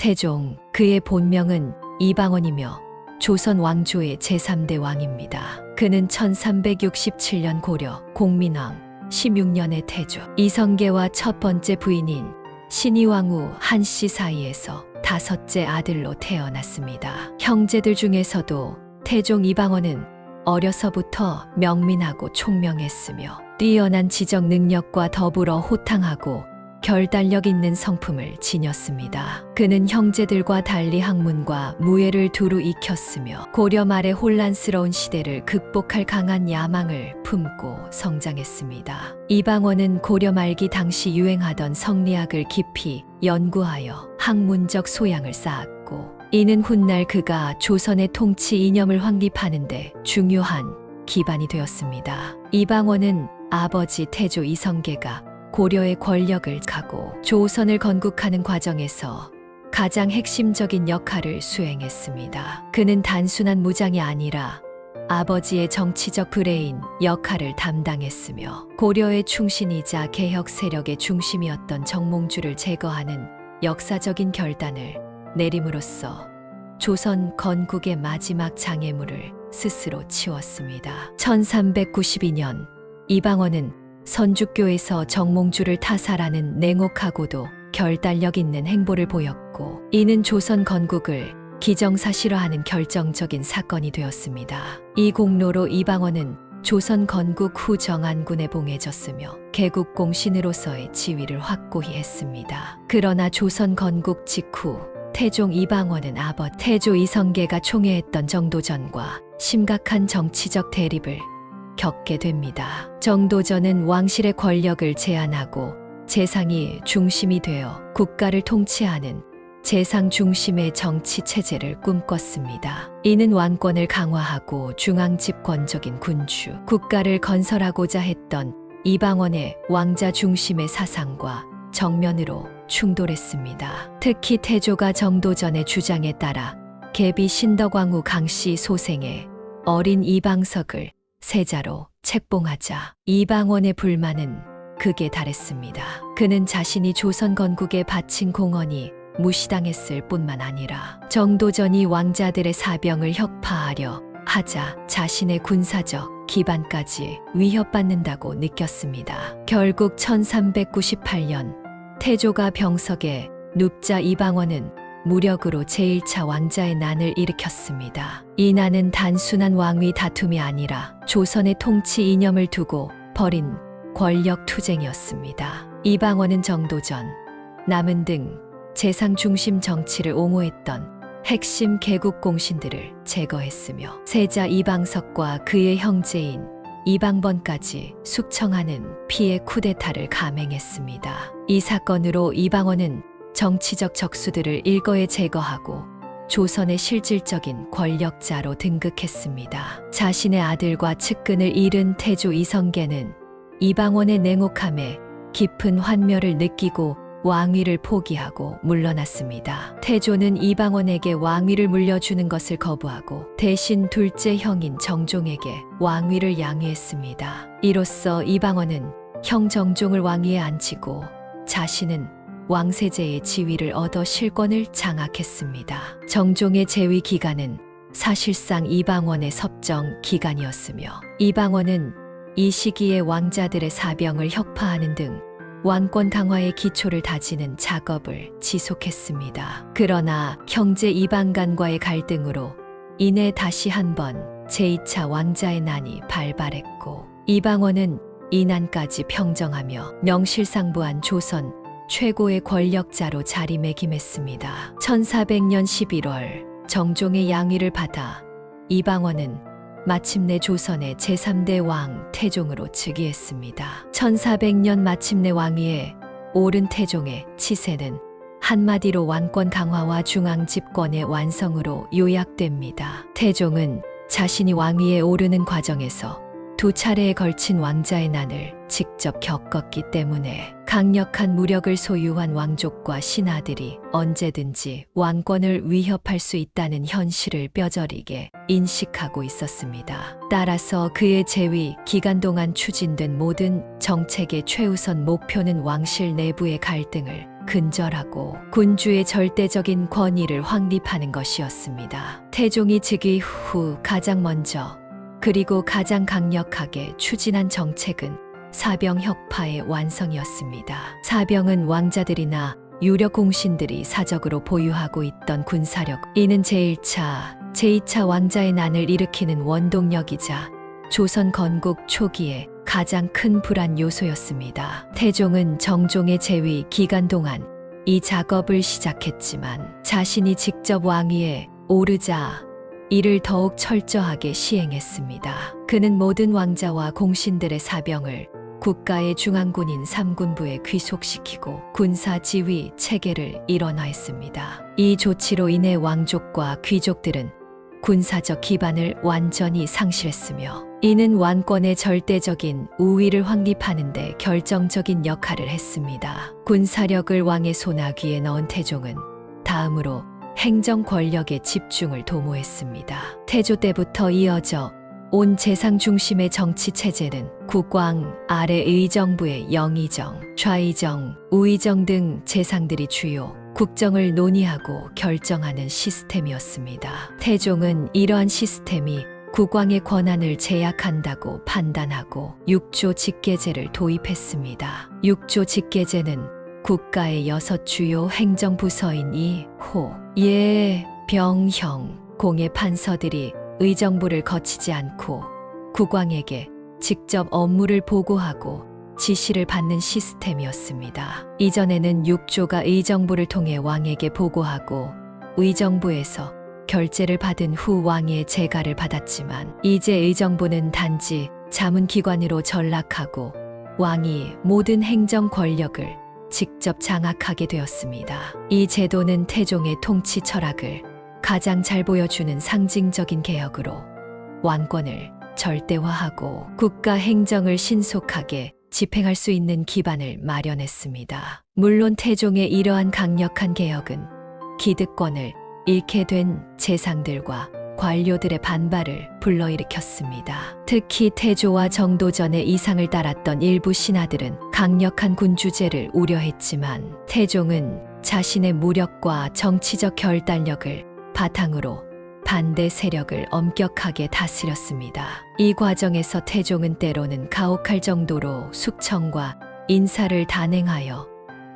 태종, 그의 본명은 이방원이며 조선 왕조의 제3대 왕입니다. 그는 1367년 고려 공민왕 16년의 태조 이성계와 첫 번째 부인인 신의왕후 한씨 사이에서 다섯째 아들로 태어났습니다. 형제들 중에서도 태종 이방원은 어려서부터 명민하고 총명했으며 뛰어난 지적 능력과 더불어 호탕하고 결단력 있는 성품을 지녔습니다. 그는 형제들과 달리 학문과 무예를 두루 익혔으며 고려 말의 혼란스러운 시대를 극복할 강한 야망을 품고 성장했습니다. 이방원은 고려 말기 당시 유행하던 성리학을 깊이 연구하여 학문적 소양을 쌓았고 이는 훗날 그가 조선의 통치 이념을 확립하는 데 중요한 기반이 되었습니다. 이방원은 아버지 태조 이성계가 고려의 권력을 가고 조선을 건국하는 과정에서 가장 핵심적인 역할을 수행했습니다. 그는 단순한 무장이 아니라 아버지의 정치적 브레인 역할을 담당했으며 고려의 충신이자 개혁 세력의 중심이었던 정몽주를 제거하는 역사적인 결단을 내림으로써 조선 건국의 마지막 장애물을 스스로 치웠습니다. 1392년 이방원은 선주교에서 정몽주를 타살하는 냉혹하고도 결단력 있는 행보를 보였고 이는 조선 건국을 기정사실화하는 결정적인 사건이 되었습니다. 이 공로로 이방원은 조선 건국 후 정안군에 봉해졌으며 개국공신으로서의 지위를 확고히 했습니다. 그러나 조선 건국 직후 태종 이방원은 아버지 태조 이성계가 총애했던 정도전과 심각한 정치적 대립을 겪게 됩니다. 정도전은 왕실의 권력을 제한하고 재상이 중심이 되어 국가를 통치하는 재상 중심의 정치 체제를 꿈꿨습니다. 이는 왕권을 강화하고 중앙 집권적인 군주 국가를 건설하고자 했던 이방원의 왕자 중심의 사상과 정면으로 충돌했습니다. 특히 태조가 정도전의 주장에 따라 계비 신덕왕후 강씨 소생의 어린 이방석을 세자로 책봉하자 이방원의 불만은 극에 달했습니다. 그는 자신이 조선 건국에 바친 공헌이 무시당했을 뿐만 아니라 정도전이 왕자들의 사병을 혁파하려 하자 자신의 군사적 기반까지 위협받는다고 느꼈습니다. 결국 1398년 태조가 병석에 눕자 이방원은 무력으로 제1차 왕자의 난을 일으켰습니다. 이 난은 단순한 왕위 다툼이 아니라 조선의 통치 이념을 두고 벌인 권력 투쟁이었습니다. 이방원은 정도전, 남은 등 재상 중심 정치를 옹호했던 핵심 개국 공신들을 제거했으며 세자 이방석과 그의 형제인 이방번까지 숙청하는 피해 쿠데타를 감행했습니다. 이 사건으로 이방원은 정치적 적수들을 일거에 제거하고 조선의 실질적인 권력자로 등극했습니다. 자신의 아들과 측근을 잃은 태조 이성계는 이방원의 냉혹함에 깊은 환멸을 느끼고 왕위를 포기하고 물러났습니다. 태조는 이방원에게 왕위를 물려주는 것을 거부하고 대신 둘째 형인 정종에게 왕위를 양위했습니다. 이로써 이방원은 형 정종을 왕위에 앉히고 자신은 왕세제의 지위를 얻어 실권을 장악했습니다. 정종의 재위 기간은 사실상 이방원의 섭정 기간이었으며 이방원은 이 시기에 왕자들의 사병을 혁파하는 등 왕권 강화의 기초를 다지는 작업을 지속했습니다. 그러나 형제 이방 간과의 갈등으로 이내 다시 한번 제2차 왕자의 난이 발발했고 이방원은 이 난까지 평정하며 명실상부한 조선 최고의 권력자로 자리매김했습니다. 1400년 11월 정종의 양위를 받아 이방원은 마침내 조선의 제3대 왕 태종으로 즉위했습니다. 1400년 마침내 왕위에 오른 태종의 치세는 한마디로 왕권 강화와 중앙 집권의 완성으로 요약됩니다. 태종은 자신이 왕위에 오르는 과정에서 두 차례에 걸친 왕자의 난을 직접 겪었기 때문에 강력한 무력을 소유한 왕족과 신하들이 언제든지 왕권을 위협할 수 있다는 현실을 뼈저리게 인식하고 있었습니다. 따라서 그의 재위 기간 동안 추진된 모든 정책의 최우선 목표는 왕실 내부의 갈등을 근절하고 군주의 절대적인 권위를 확립하는 것이었습니다. 태종이 즉위 후 가장 먼저 그리고 가장 강력하게 추진한 정책은 사병 혁파의 완성이었습니다. 사병은 왕자들이나 유력 공신들이 사적으로 보유하고 있던 군사력, 이는 제1차, 제2차 왕자의 난을 일으키는 원동력이자 조선 건국 초기에 가장 큰 불안 요소였습니다. 태종은 정종의 재위 기간 동안 이 작업을 시작했지만 자신이 직접 왕위에 오르자 이를 더욱 철저하게 시행했습니다. 그는 모든 왕자와 공신들의 사병을 국가의 중앙군인 3군부에 귀속시키고 군사 지휘 체계를 일원화했습니다. 이 조치로 인해 왕족과 귀족들은 군사적 기반을 완전히 상실했으며 이는 왕권의 절대적인 우위를 확립하는 데 결정적인 역할을 했습니다. 군사력을 왕의 소나귀에 넣은 태종은 다음으로 행정 권력의 집중을 도모했습니다. 태조 때부터 이어져 온 재상 중심의 정치 체제는 국왕 아래 의정부의 영의정, 좌의정, 우의정 등 재상들이 주요 국정을 논의하고 결정하는 시스템이었습니다. 태종은 이러한 시스템이 국왕의 권한을 제약한다고 판단하고 육조 직계제를 도입했습니다. 육조 직계제는 국가의 6 주요 행정부서인 이, 호, 예, 병, 형, 공의 판서들이 의정부를 거치지 않고 국왕에게 직접 업무를 보고하고 지시를 받는 시스템이었습니다. 이전에는 육조가 의정부를 통해 왕에게 보고하고 의정부에서 결재를 받은 후 왕의 재가를 받았지만 이제 의정부는 단지 자문기관으로 전락하고 왕이 모든 행정 권력을 직접 장악하게 되었습니다. 이 제도는 태종의 통치 철학을 가장 잘 보여주는 상징적인 개혁으로 왕권을 절대화하고 국가 행정을 신속하게 집행할 수 있는 기반을 마련했습니다. 물론 태종의 이러한 강력한 개혁은 기득권을 잃게 된 재상들과 관료들의 반발을 불러일으켰습니다. 특히 태조와 정도전의 이상을 따랐던 일부 신하들은 강력한 군주제를 우려했지만 태종은 자신의 무력과 정치적 결단력을 바탕으로 반대 세력을 엄격하게 다스렸습니다. 이 과정에서 태종은 때로는 가혹할 정도로 숙청과 인사를 단행하여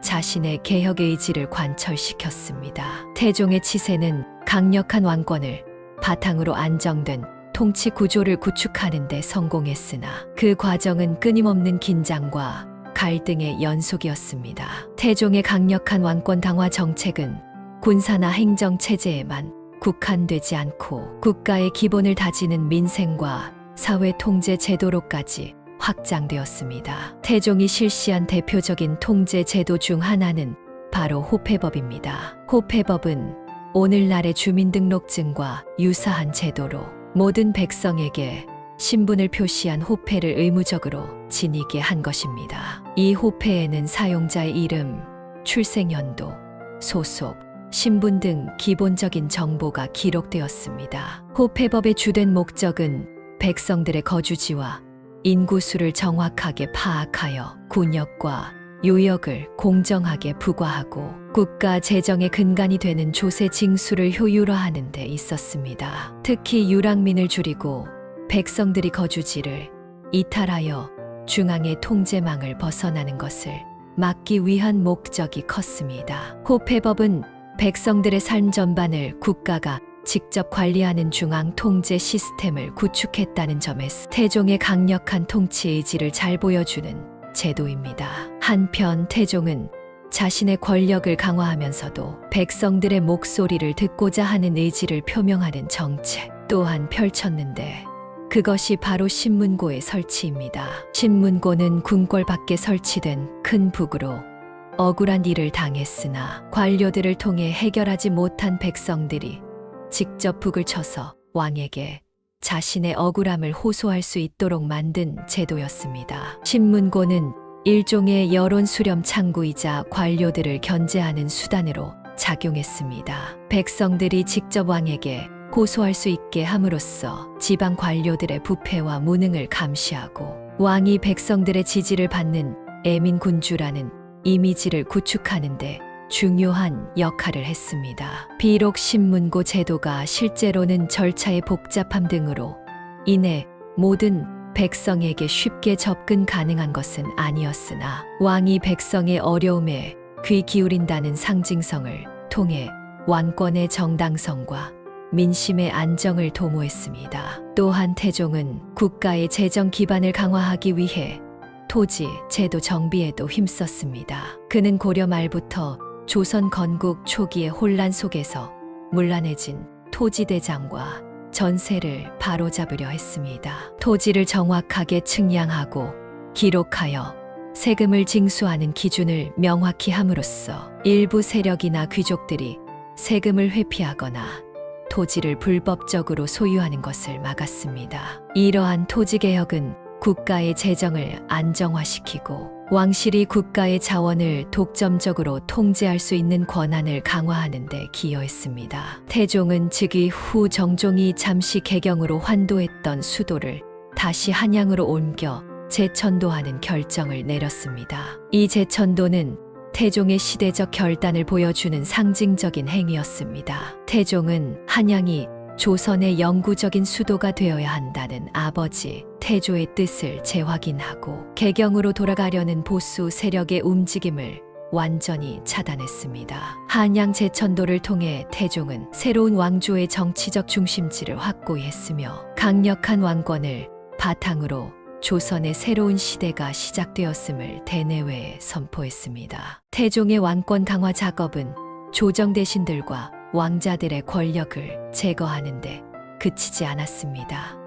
자신의 개혁 의지를 관철시켰습니다. 태종의 치세는 강력한 왕권을 바탕으로 안정된 통치 구조를 구축하는 데 성공했으나 그 과정은 끊임없는 긴장과 갈등의 연속이었습니다. 태종의 강력한 왕권 강화 정책은 군사나 행정 체제에만 국한되지 않고 국가의 기본을 다지는 민생과 사회 통제 제도로까지 확장되었습니다. 태종이 실시한 대표적인 통제 제도 중 하나는 바로 호패법입니다. 호패법은 오늘날의 주민등록증과 유사한 제도로 모든 백성에게 신분을 표시한 호패를 의무적으로 지니게 한 것입니다. 이 호패에는 사용자의 이름, 출생연도, 소속, 신분 등 기본적인 정보가 기록되었습니다. 호패법의 주된 목적은 백성들의 거주지와 인구수를 정확하게 파악하여 군역과 요역을 공정하게 부과하고 국가 재정의 근간이 되는 조세 징수를 효율화하는 데 있었습니다. 특히 유랑민을 줄이고 백성들이 거주지를 이탈하여 중앙의 통제망을 벗어나는 것을 막기 위한 목적이 컸습니다. 호패법은 백성들의 삶 전반을 국가가 직접 관리하는 중앙 통제 시스템을 구축했다는 점에서 태종의 강력한 통치 의지를 잘 보여주는 제도입니다. 한편 태종은 자신의 권력을 강화하면서도 백성들의 목소리를 듣고자 하는 의지를 표명하는 정책 또한 펼쳤는데 그것이 바로 신문고의 설치입니다. 신문고는 궁궐 밖에 설치된 큰 북으로 억울한 일을 당했으나 관료들을 통해 해결하지 못한 백성들이 직접 북을 쳐서 왕에게 자신의 억울함을 호소할 수 있도록 만든 제도였습니다. 신문고는 일종의 여론 수렴 창구이자 관료들을 견제하는 수단으로 작용했습니다. 백성들이 직접 왕에게 호소할 수 있게 함으로써 지방 관료들의 부패와 무능을 감시하고 왕이 백성들의 지지를 받는 애민군주라는 이미지를 구축하는데 중요한 역할을 했습니다. 비록 신문고 제도가 실제로는 절차의 복잡함 등으로 인해 모든 백성에게 쉽게 접근 가능한 것은 아니었으나 왕이 백성의 어려움에 귀 기울인다는 상징성을 통해 왕권의 정당성과 민심의 안정을 도모했습니다. 또한 태종은 국가의 재정 기반을 강화하기 위해 토지, 제도 정비에도 힘썼습니다. 그는 고려 말부터 조선 건국 초기의 혼란 속에서 문란해진 토지대장과 전세를 바로잡으려 했습니다. 토지를 정확하게 측량하고 기록하여 세금을 징수하는 기준을 명확히 함으로써 일부 세력이나 귀족들이 세금을 회피하거나 토지를 불법적으로 소유하는 것을 막았습니다. 이러한 토지개혁은 국가의 재정을 안정화시키고 왕실이 국가의 자원을 독점적으로 통제할 수 있는 권한을 강화하는 데 기여했습니다. 태종은 즉위 후 정종이 잠시 개경으로 환도했던 수도를 다시 한양으로 옮겨 재천도하는 결정을 내렸습니다. 이 재천도는 태종의 시대적 결단을 보여주는 상징적인 행위였습니다. 태종은 한양이 조선의 영구적인 수도가 되어야 한다는 아버지 태조의 뜻을 재확인하고 개경으로 돌아가려는 보수 세력의 움직임을 완전히 차단했습니다. 한양 재천도를 통해 태종은 새로운 왕조의 정치적 중심지를 확고히 했으며 강력한 왕권을 바탕으로 조선의 새로운 시대가 시작되었음을 대내외에 선포했습니다. 태종의 왕권 강화 작업은 조정 대신들과 왕자들의 권력을 제거하는 데 그치지 않았습니다.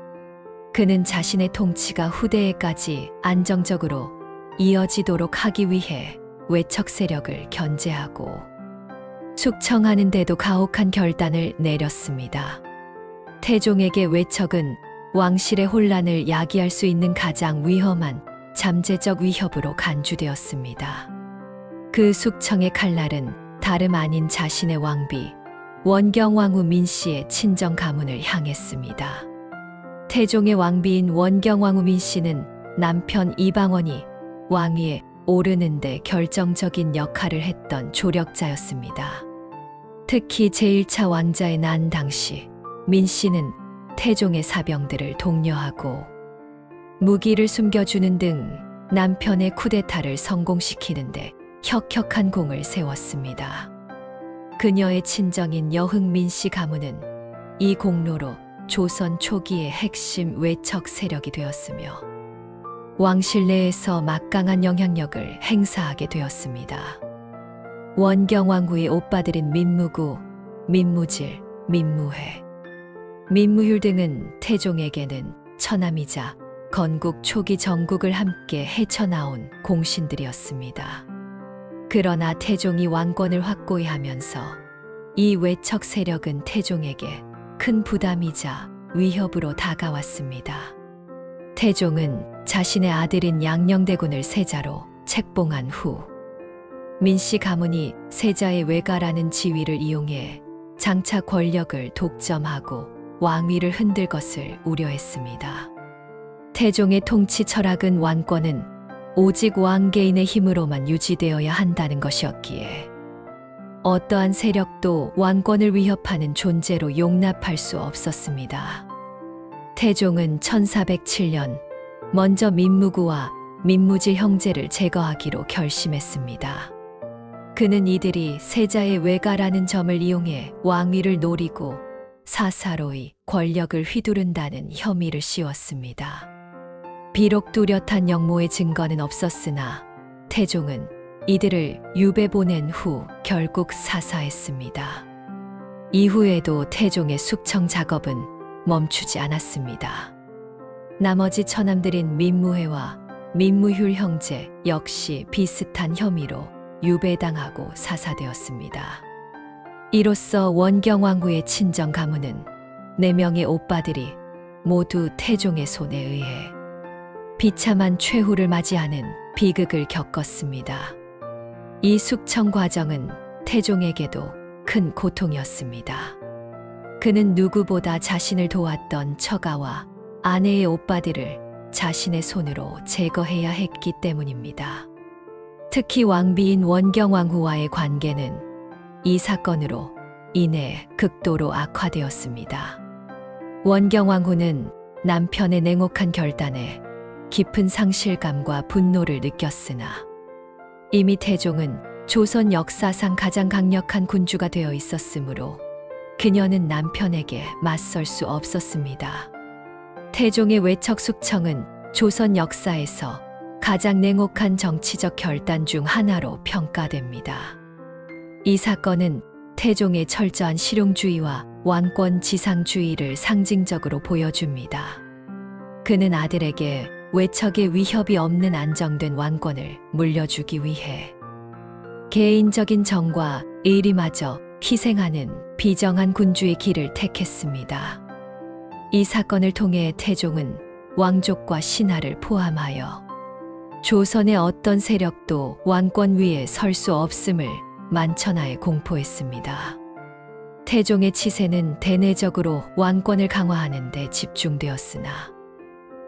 그는 자신의 통치가 후대에까지 안정적으로 이어지도록 하기 위해 외척 세력을 견제하고 숙청하는 데도 가혹한 결단을 내렸습니다. 태종에게 외척은 왕실의 혼란을 야기할 수 있는 가장 위험한 잠재적 위협으로 간주되었습니다. 그 숙청의 칼날은 다름 아닌 자신의 왕비 원경왕후 민씨의 친정 가문을 향했습니다. 태종의 왕비인 원경왕후 민씨는 남편 이방원이 왕위에 오르는 데 결정적인 역할을 했던 조력자였습니다. 특히 제1차 왕자의 난 당시 민씨는 태종의 사병들을 독려하고 무기를 숨겨주는 등 남편의 쿠데타를 성공시키는데 혁혁한 공을 세웠습니다. 그녀의 친정인 여흥민씨 가문은 이 공로로 조선 초기의 핵심 외척 세력이 되었으며 왕실 내에서 막강한 영향력을 행사하게 되었습니다. 원경왕후의 오빠들인 민무구, 민무질, 민무회, 민무휼 등은 태종에게는 처남이자 건국 초기 정국을 함께 헤쳐나온 공신들이었습니다. 그러나 태종이 왕권을 확고히 하면서 이 외척 세력은 태종에게 큰 부담이자 위협으로 다가왔습니다. 태종은 자신의 아들인 양녕대군을 세자로 책봉한 후 민씨 가문이 세자의 외가라는 지위를 이용해 장차 권력을 독점하고 왕위를 흔들 것을 우려했습니다. 태종의 통치 철학은 왕권은 오직 왕 개인의 힘으로만 유지되어야 한다는 것이었기에 어떠한 세력도 왕권을 위협하는 존재로 용납할 수 없었습니다. 태종은 1407년 먼저 민무구와 민무질 형제를 제거하기로 결심했습니다. 그는 이들이 세자의 외가라는 점을 이용해 왕위를 노리고 사사로이 권력을 휘두른다는 혐의를 씌웠습니다. 비록 뚜렷한 역모의 증거는 없었으나 태종은 이들을 유배 보낸 후 결국 사사했습니다. 이후에도 태종의 숙청 작업은 멈추지 않았습니다. 나머지 처남들인 민무회와 민무휼 형제 역시 비슷한 혐의로 유배당하고 사사되었습니다. 이로써 원경왕후의 친정 가문은 4명의 오빠들이 모두 태종의 손에 의해 비참한 최후를 맞이하는 비극을 겪었습니다. 이 숙청 과정은 태종에게도 큰 고통이었습니다. 그는 누구보다 자신을 도왔던 처가와 아내의 오빠들을 자신의 손으로 제거해야 했기 때문입니다. 특히 왕비인 원경왕후와의 관계는 이 사건으로 인해 극도로 악화되었습니다. 원경왕후는 남편의 냉혹한 결단에 깊은 상실감과 분노를 느꼈으나 이미 태종은 조선 역사상 가장 강력한 군주가 되어 있었으므로 그녀는 남편에게 맞설 수 없었습니다. 태종의 외척숙청은 조선 역사에서 가장 냉혹한 정치적 결단 중 하나로 평가됩니다. 이 사건은 태종의 철저한 실용주의와 왕권 지상주의를 상징적으로 보여줍니다. 그는 아들에게 외척의 위협이 없는 안정된 왕권을 물려주기 위해 개인적인 정과 의리마저 희생하는 비정한 군주의 길을 택했습니다. 이 사건을 통해 태종은 왕족과 신하를 포함하여 조선의 어떤 세력도 왕권 위에 설 수 없음을 만천하에 공포했습니다. 태종의 치세는 대내적으로 왕권을 강화하는 데 집중되었으나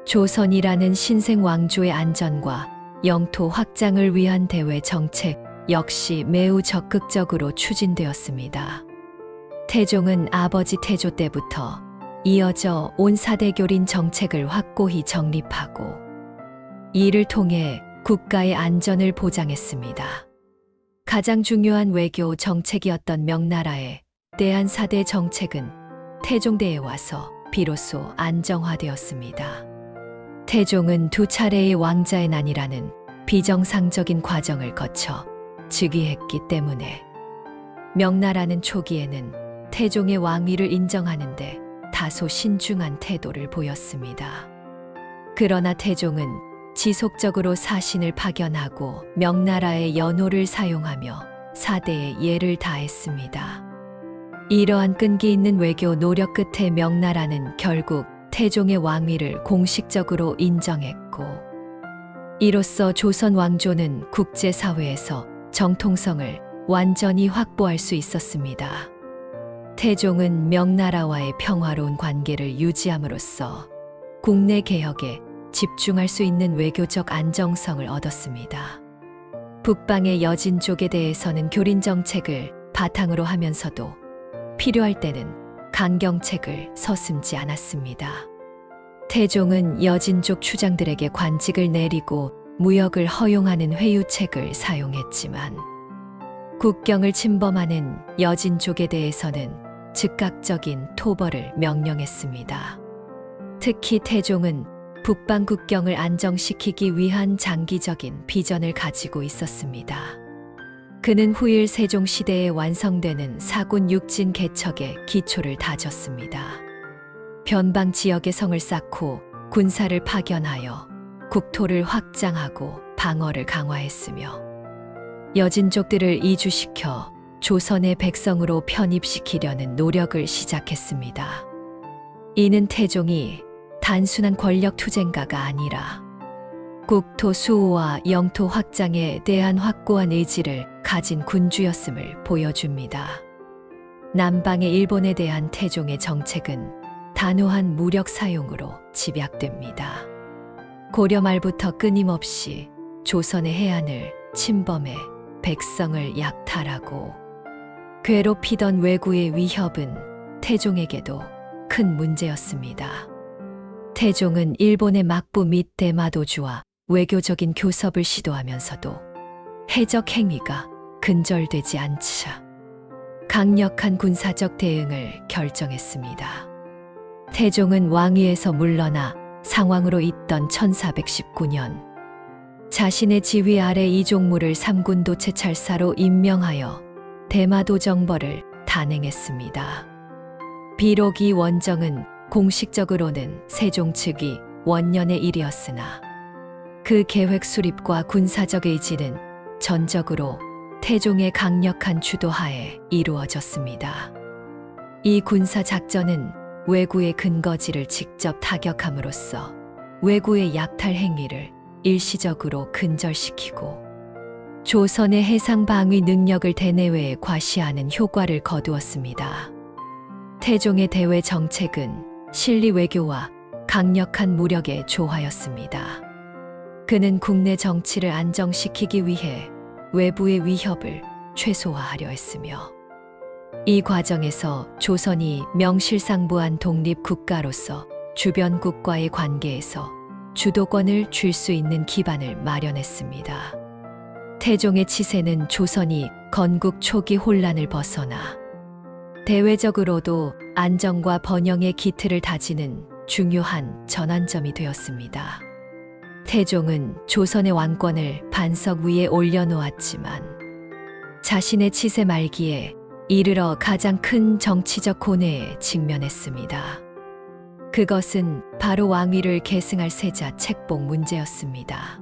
조선이라는 신생 왕조의 안전과 영토 확장을 위한 대외 정책 역시 매우 적극적으로 추진되었습니다. 태종은 아버지 태조 때부터 이어져 온 사대교린 정책을 확고히 정립하고 이를 통해 국가의 안전을 보장했습니다. 가장 중요한 외교 정책이었던 명나라에 대한 사대 정책은 태종대에 와서 비로소 안정화되었습니다. 태종은 두 차례의 왕자의 난이라는 비정상적인 과정을 거쳐 즉위했기 때문에 명나라는 초기에는 태종의 왕위를 인정하는데 다소 신중한 태도를 보였습니다. 그러나 태종은 지속적으로 사신을 파견하고 명나라의 연호를 사용하며 사대에 예를 다했습니다. 이러한 끈기 있는 외교 노력 끝에 명나라는 결국 태종의 왕위를 공식적으로 인정했고 이로써 조선 왕조는 국제사회에서 정통성을 완전히 확보할 수 있었습니다. 태종은 명나라와의 평화로운 관계를 유지함으로써 국내 개혁에 집중할 수 있는 외교적 안정성을 얻었습니다. 북방의 여진족에 대해서는 교린 정책을 바탕으로 하면서도 필요할 때는 강경책을 서슴지 않았습니다. 태종은 여진족 추장들에게 관직을 내리고 무역을 허용하는 회유책을 사용했지만 국경을 침범하는 여진족에 대해서는 즉각적인 토벌을 명령했습니다. 특히 태종은 북방 국경을 안정시키기 위한 장기적인 비전을 가지고 있었습니다. 그는 후일 세종시대에 완성되는 사군 육진 개척의 기초를 다졌습니다. 변방 지역에 성을 쌓고 군사를 파견하여 국토를 확장하고 방어를 강화했으며 여진족들을 이주시켜 조선의 백성으로 편입시키려는 노력을 시작했습니다. 이는 태종이 단순한 권력 투쟁가가 아니라 국토 수호와 영토 확장에 대한 확고한 의지를 가진 군주였음을 보여줍니다. 남방의 일본에 대한 태종의 정책은 단호한 무력 사용으로 집약됩니다. 고려 말부터 끊임없이 조선의 해안을 침범해 백성을 약탈하고 괴롭히던 왜구의 위협은 태종에게도 큰 문제였습니다. 태종은 일본의 막부 및 대마도주와 외교적인 교섭을 시도하면서도 해적 행위가 근절되지 않자 강력한 군사적 대응을 결정했습니다. 태종은 왕위에서 물러나 상왕으로 있던 1419년 자신의 지휘 아래 이종무를 삼군도 채찰사로 임명하여 대마도 정벌을 단행했습니다. 비록 이 원정은 공식적으로는 세종 측이 원년의 일이었으나 그 계획 수립과 군사적 의지는 전적으로 태종의 강력한 주도하에 이루어졌습니다. 이 군사 작전은 왜구의 근거지를 직접 타격함으로써 왜구의 약탈 행위를 일시적으로 근절시키고 조선의 해상 방위 능력을 대내외에 과시하는 효과를 거두었습니다. 태종의 대외 정책은 실리 외교와 강력한 무력의 조화였습니다. 그는 국내 정치를 안정시키기 위해 외부의 위협을 최소화하려 했으며 이 과정에서 조선이 명실상부한 독립국가로서 주변국과의 관계에서 주도권을 쥘 수 있는 기반을 마련했습니다. 태종의 치세는 조선이 건국 초기 혼란을 벗어나 대외적으로도 안정과 번영의 기틀을 다지는 중요한 전환점이 되었습니다. 태종은 조선의 왕권을 반석 위에 올려놓았지만 자신의 치세 말기에 이르러 가장 큰 정치적 고뇌에 직면했습니다. 그것은 바로 왕위를 계승할 세자 책봉 문제였습니다.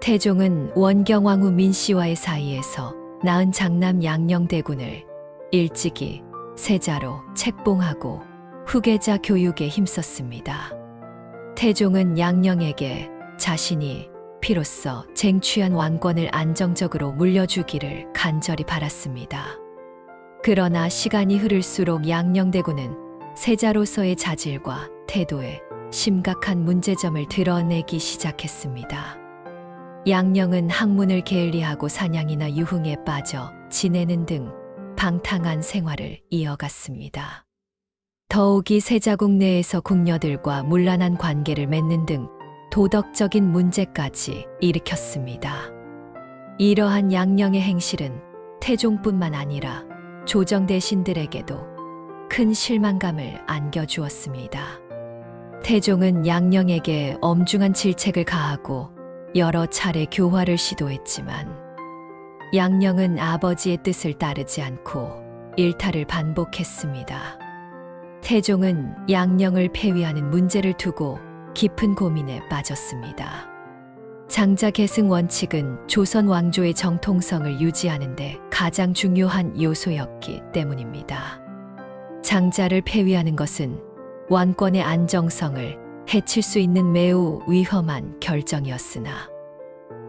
태종은 원경왕후 민씨와의 사이에서 낳은 장남 양녕대군을 일찍이 세자로 책봉하고 후계자 교육에 힘썼습니다. 태종은 양녕에게 자신이 피로써 쟁취한 왕권을 안정적으로 물려주기를 간절히 바랐습니다. 그러나 시간이 흐를수록 양녕대군은 세자로서의 자질과 태도에 심각한 문제점을 드러내기 시작했습니다. 양녕은 학문을 게을리하고 사냥이나 유흥에 빠져 지내는 등 방탕한 생활을 이어갔습니다. 더욱이 세자국 내에서 궁녀들과 문란한 관계를 맺는 등 도덕적인 문제까지 일으켰습니다. 이러한 양녕의 행실은 태종뿐만 아니라 조정 대신들에게도 큰 실망감을 안겨주었습니다. 태종은 양녕에게 엄중한 질책을 가하고 여러 차례 교화를 시도했지만 양녕은 아버지의 뜻을 따르지 않고 일탈을 반복했습니다. 태종은 양녕을 폐위하는 문제를 두고 깊은 고민에 빠졌습니다. 장자 계승 원칙은 조선 왕조의 정통성을 유지하는 데 가장 중요한 요소였기 때문입니다. 장자를 폐위하는 것은 왕권의 안정성을 해칠 수 있는 매우 위험한 결정이었으나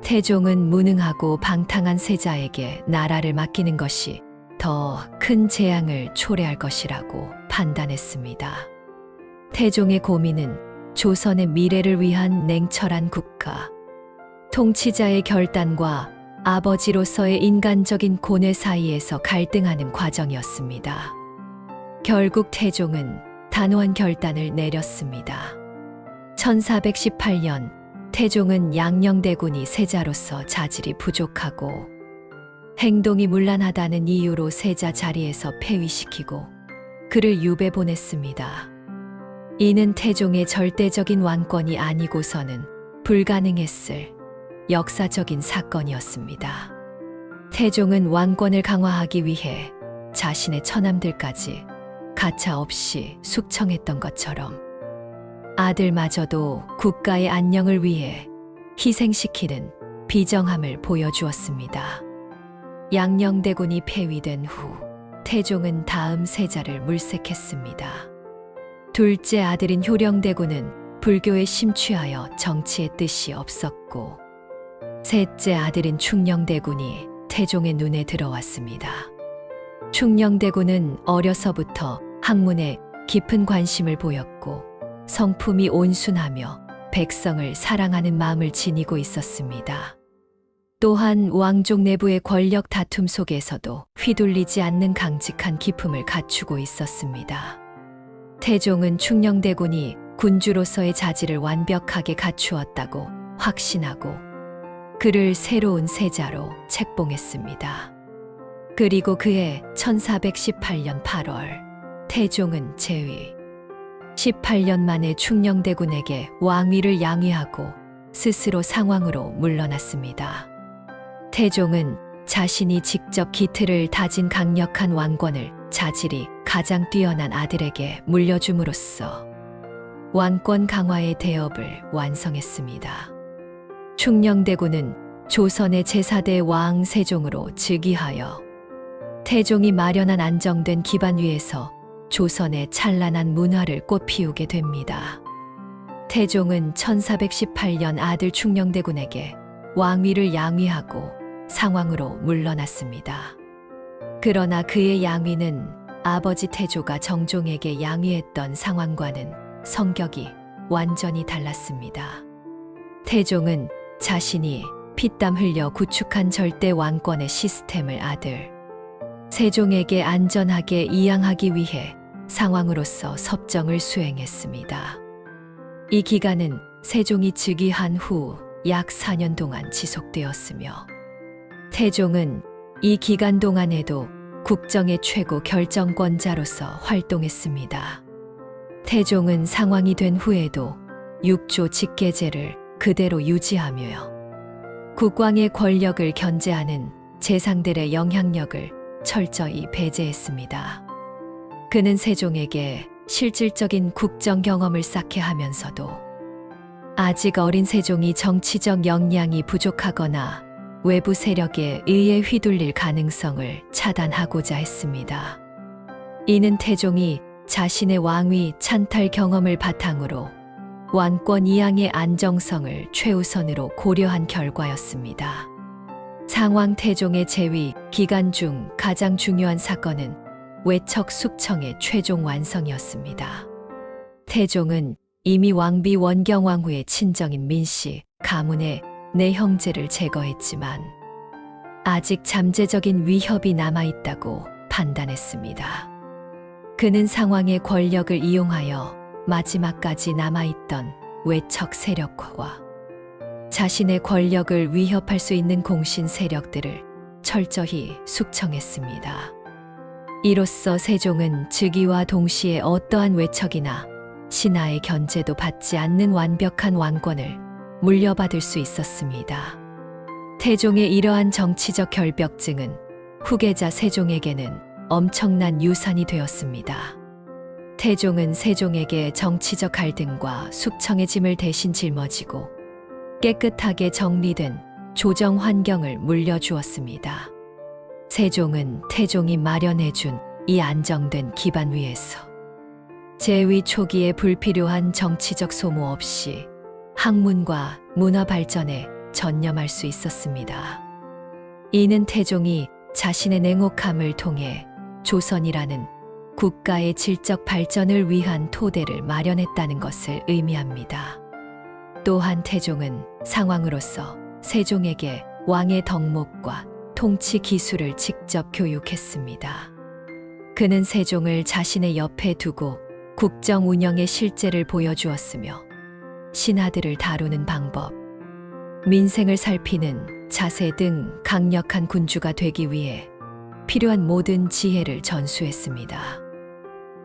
태종은 무능하고 방탕한 세자에게 나라를 맡기는 것이 더 큰 재앙을 초래할 것이라고 판단했습니다. 태종의 고민은 조선의 미래를 위한 냉철한 국가, 통치자의 결단과 아버지로서의 인간적인 고뇌 사이에서 갈등하는 과정이었습니다. 결국 태종은 단호한 결단을 내렸습니다. 1418년 태종은 양녕대군이 세자로서 자질이 부족하고 행동이 문란하다는 이유로 세자 자리에서 폐위시키고 그를 유배 보냈습니다. 이는 태종의 절대적인 왕권이 아니고서는 불가능했을 역사적인 사건이었습니다. 태종은 왕권을 강화하기 위해 자신의 처남들까지 가차없이 숙청했던 것처럼 아들마저도 국가의 안녕을 위해 희생시키는 비정함을 보여주었습니다. 양녕대군이 폐위된 후 태종은 다음 세자를 물색했습니다. 둘째 아들인 효령대군은 불교에 심취하여 정치에 뜻이 없었고 셋째 아들인 충녕대군이 태종의 눈에 들어왔습니다. 충녕대군은 어려서부터 학문에 깊은 관심을 보였고 성품이 온순하며 백성을 사랑하는 마음을 지니고 있었습니다. 또한 왕족 내부의 권력 다툼 속에서도 휘둘리지 않는 강직한 기품을 갖추고 있었습니다. 태종은 충녕대군이 군주로서의 자질을 완벽하게 갖추었다고 확신하고 그를 새로운 세자로 책봉했습니다. 그리고 그해 1418년 8월 태종은 재위 18년 만에 충녕대군에게 왕위를 양위하고 스스로 상왕으로 물러났습니다. 태종은 자신이 직접 기틀을 다진 강력한 왕권을 자질이 가장 뛰어난 아들에게 물려줌으로써 왕권 강화의 대업을 완성했습니다. 충녕대군은 조선의 제4대 왕 세종으로 즉위하여 태종이 마련한 안정된 기반 위에서 조선의 찬란한 문화를 꽃피우게 됩니다. 태종은 1418년 아들 충녕대군에게 왕위를 양위하고 상왕으로 물러났습니다. 그러나 그의 양위는 아버지 태조가 정종에게 양위했던 상황과는 성격이 완전히 달랐습니다. 태종은 자신이 피땀 흘려 구축한 절대 왕권의 시스템을 아들 세종에게 안전하게 이양하기 위해 상왕으로서 섭정을 수행했습니다. 이 기간은 세종이 즉위한 후 약 4년 동안 지속되었으며 태종은 이 기간 동안에도 국정의 최고 결정권자로서 활동했습니다. 태종은 상왕이 된 후에도 육조 직계제를 그대로 유지하며 국왕의 권력을 견제하는 재상들의 영향력을 철저히 배제했습니다. 그는 세종에게 실질적인 국정 경험을 쌓게 하면서도 아직 어린 세종이 정치적 역량이 부족하거나 외부 세력에 의해 휘둘릴 가능성을 차단하고자 했습니다. 이는 태종이 자신의 왕위 찬탈 경험을 바탕으로 왕권 이양의 안정성을 최우선으로 고려한 결과였습니다. 상왕 태종의 재위 기간 중 가장 중요한 사건은 외척 숙청의 최종 완성이었습니다. 태종은 이미 왕비 원경왕후의 친정인 민씨, 가문의 네 형제를 제거했지만 아직 잠재적인 위협이 남아있다고 판단했습니다. 그는 상왕의 권력을 이용하여 마지막까지 남아있던 외척 세력과 자신의 권력을 위협할 수 있는 공신 세력들을 철저히 숙청했습니다. 이로써 세종은 즉위와 동시에 어떠한 외척이나 신하의 견제도 받지 않는 완벽한 왕권을 물려받을 수 있었습니다. 태종의 이러한 정치적 결벽증은 후계자 세종에게는 엄청난 유산이 되었습니다. 태종은 세종에게 정치적 갈등과 숙청의 짐을 대신 짊어지고 깨끗하게 정리된 조정 환경을 물려주었습니다. 세종은 태종이 마련해준 이 안정된 기반 위에서 재위 초기에 불필요한 정치적 소모 없이 학문과 문화 발전에 전념할 수 있었습니다. 이는 태종이 자신의 냉혹함을 통해 조선이라는 국가의 질적 발전을 위한 토대를 마련했다는 것을 의미합니다. 또한 태종은 상왕으로서 세종에게 왕의 덕목과 통치 기술을 직접 교육했습니다. 그는 세종을 자신의 옆에 두고 국정 운영의 실제를 보여주었으며 신하들을 다루는 방법, 민생을 살피는 자세 등 강력한 군주가 되기 위해 필요한 모든 지혜를 전수했습니다.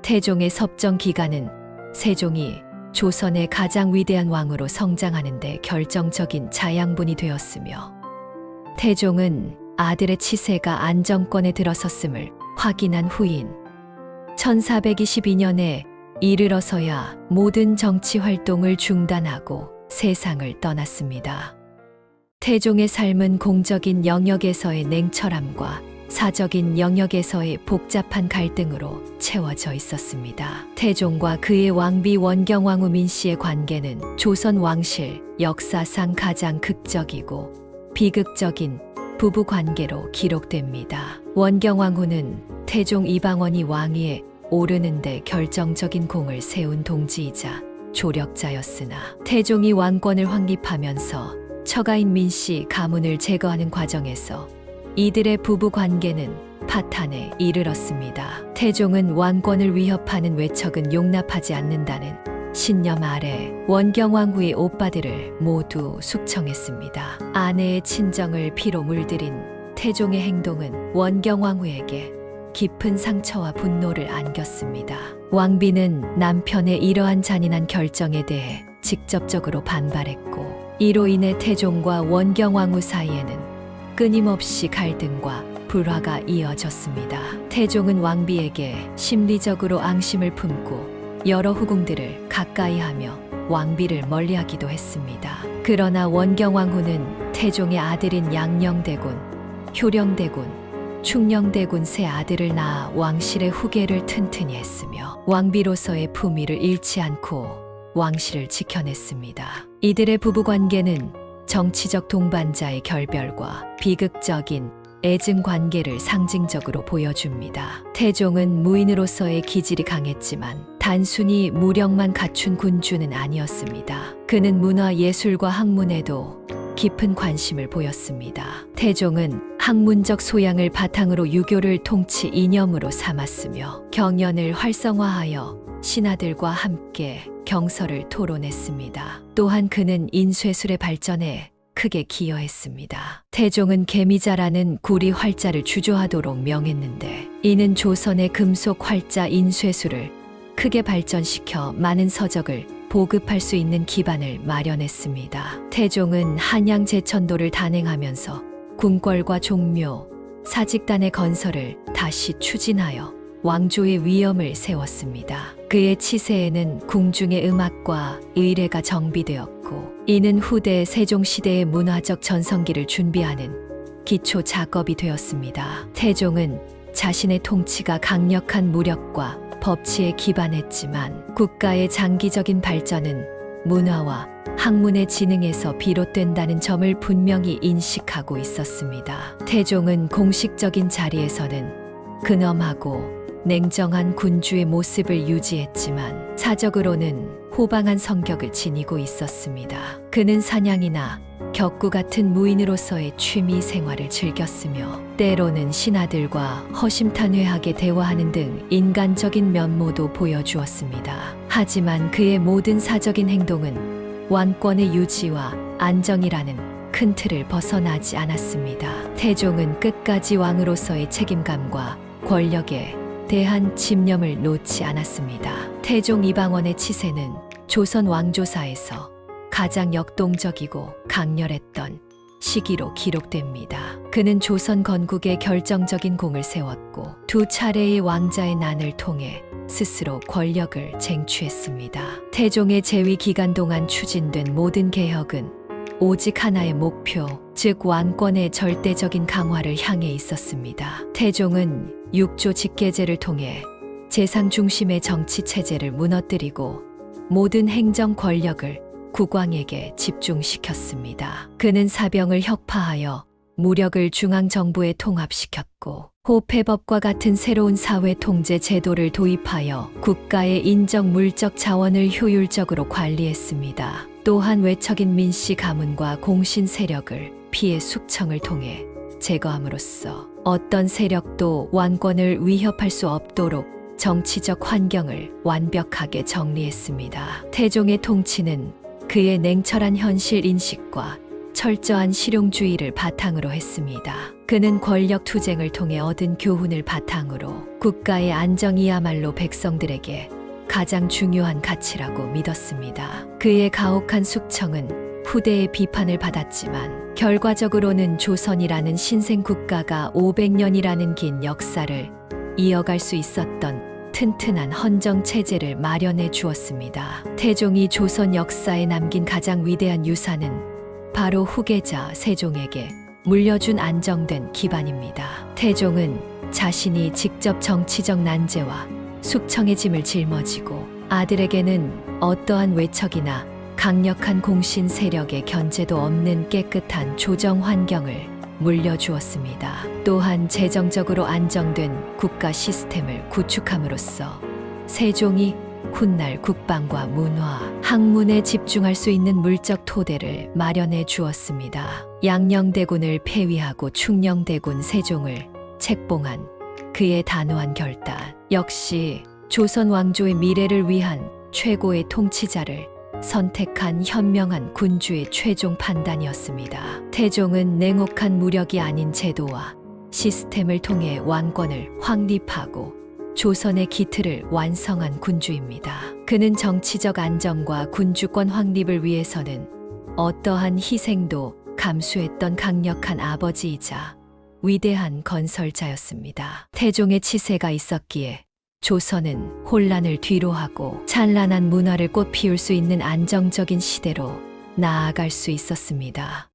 태종의 섭정 기간은 세종이 조선의 가장 위대한 왕으로 성장하는 데 결정적인 자양분이 되었으며 태종은 아들의 치세가 안정권에 들어섰음을 확인한 후인 1422년에 이르러서야 모든 정치 활동을 중단하고 세상을 떠났습니다. 태종의 삶은 공적인 영역에서의 냉철함과 사적인 영역에서의 복잡한 갈등으로 채워져 있었습니다. 태종과 그의 왕비 원경왕후 민씨의 관계는 조선 왕실 역사상 가장 극적이고 비극적인 부부 관계로 기록됩니다. 원경왕후는 태종 이방원이 왕위에 오르는 데 결정적인 공을 세운 동지이자 조력자였으나 태종이 왕권을 확립하면서 처가인 민씨 가문을 제거하는 과정에서 이들의 부부 관계는 파탄에 이르렀습니다. 태종은 왕권을 위협하는 외척은 용납하지 않는다는 신념 아래 원경왕후의 오빠들을 모두 숙청했습니다. 아내의 친정을 피로 물들인 태종의 행동은 원경왕후에게 깊은 상처와 분노를 안겼습니다. 왕비는 남편의 이러한 잔인한 결정에 대해 직접적으로 반발했고 이로 인해 태종과 원경왕후 사이에는 끊임없이 갈등과 불화가 이어졌습니다. 태종은 왕비에게 심리적으로 앙심을 품고 여러 후궁들을 가까이하며 왕비를 멀리하기도 했습니다. 그러나 원경왕후는 태종의 아들인 양녕대군, 효령대군, 충녕대군 세 아들을 낳아 왕실의 후계를 튼튼히 했으며 왕비로서의 품위를 잃지 않고 왕실을 지켜냈습니다. 이들의 부부관계는 정치적 동반자의 결별과 비극적인 애증 관계를 상징적으로 보여줍니다. 태종은 무인으로서의 기질이 강했지만 단순히 무력만 갖춘 군주는 아니었습니다. 그는 문화 예술과 학문에도 깊은 관심을 보였습니다. 태종은 학문적 소양을 바탕으로 유교를 통치 이념으로 삼았으며 경연을 활성화하여 신하들과 함께 경서를 토론했습니다. 또한 그는 인쇄술의 발전에 크게 기여했습니다. 태종은 개미자라는 구리 활자를 주조하도록 명했는데 이는 조선의 금속 활자 인쇄술을 크게 발전시켜 많은 서적을 보급할 수 있는 기반을 마련했습니다. 태종은 한양 제천도를 단행하면서 궁궐과 종묘, 사직단의 건설을 다시 추진하여 왕조의 위엄을 세웠습니다. 그의 치세에는 궁중의 음악과 의례가 정비되었고 이는 후대 세종시대의 문화적 전성기를 준비하는 기초 작업이 되었습니다. 태종은 자신의 통치가 강력한 무력과 법치에 기반했지만 국가의 장기적인 발전은 문화와 학문의 진흥에서 비롯된다는 점을 분명히 인식하고 있었습니다. 태종은 공식적인 자리에서는 근엄하고 냉정한 군주의 모습을 유지했지만 사적으로는 호방한 성격을 지니고 있었습니다. 그는 사냥이나 격구 같은 무인으로서의 취미 생활을 즐겼으며 때로는 신하들과 허심탄회하게 대화하는 등 인간적인 면모도 보여주었습니다. 하지만 그의 모든 사적인 행동은 왕권의 유지와 안정이라는 큰 틀을 벗어나지 않았습니다. 태종은 끝까지 왕으로서의 책임감과 권력에 대한 집념을 놓지 않았습니다. 태종 이방원의 치세는 조선 왕조사에서 가장 역동적이고 강렬했던 시기로 기록됩니다. 그는 조선 건국에 결정적인 공을 세웠고 두 차례의 왕자의 난을 통해 스스로 권력을 쟁취했습니다. 태종의 재위 기간 동안 추진된 모든 개혁은 오직 하나의 목표, 즉 왕권의 절대적인 강화를 향해 있었습니다. 태종은 육조 직계제를 통해 재상 중심의 정치 체제를 무너뜨리고 모든 행정 권력을 국왕에게 집중시켰습니다. 그는 사병을 혁파하여 무력을 중앙정부에 통합시켰고 호패법과 같은 새로운 사회 통제 제도를 도입하여 국가의 인적 물적 자원을 효율적으로 관리했습니다. 또한 외척인 민씨 가문과 공신 세력을 피해 숙청을 통해 제거함으로써 어떤 세력도 왕권을 위협할 수 없도록 정치적 환경을 완벽하게 정리했습니다. 태종의 통치는 그의 냉철한 현실 인식과 철저한 실용주의를 바탕으로 했습니다. 그는 권력 투쟁을 통해 얻은 교훈을 바탕으로 국가의 안정이야말로 백성들에게 가장 중요한 가치라고 믿었습니다. 그의 가혹한 숙청은 후대의 비판을 받았지만 결과적으로는 조선이라는 신생 국가가 500년이라는 긴 역사를 이어갈 수 있었던 튼튼한 헌정 체제를 마련해 주었습니다. 태종이 조선 역사에 남긴 가장 위대한 유산은 바로 후계자 세종에게 물려준 안정된 기반입니다. 태종은 자신이 직접 정치적 난제와 숙청의 짐을 짊어지고 아들에게는 어떠한 외척이나 강력한 공신 세력의 견제도 없는 깨끗한 조정 환경을 물려주었습니다. 또한 재정적으로 안정된 국가 시스템을 구축함으로써 세종이 훗날 국방과 문화, 학문에 집중할 수 있는 물적 토대를 마련해 주었습니다. 양녕대군을 폐위하고 충녕대군 세종을 책봉한 그의 단호한 결단, 역시 조선 왕조의 미래를 위한 최고의 통치자를 선택한 현명한 군주의 최종 판단이었습니다. 태종은 냉혹한 무력이 아닌 제도와 시스템을 통해 왕권을 확립하고 조선의 기틀을 완성한 군주입니다. 그는 정치적 안정과 군주권 확립을 위해서는 어떠한 희생도 감수했던 강력한 아버지이자 위대한 건설자였습니다. 태종의 치세가 있었기에 조선은 혼란을 뒤로하고 찬란한 문화를 꽃피울 수 있는 안정적인 시대로 나아갈 수 있었습니다.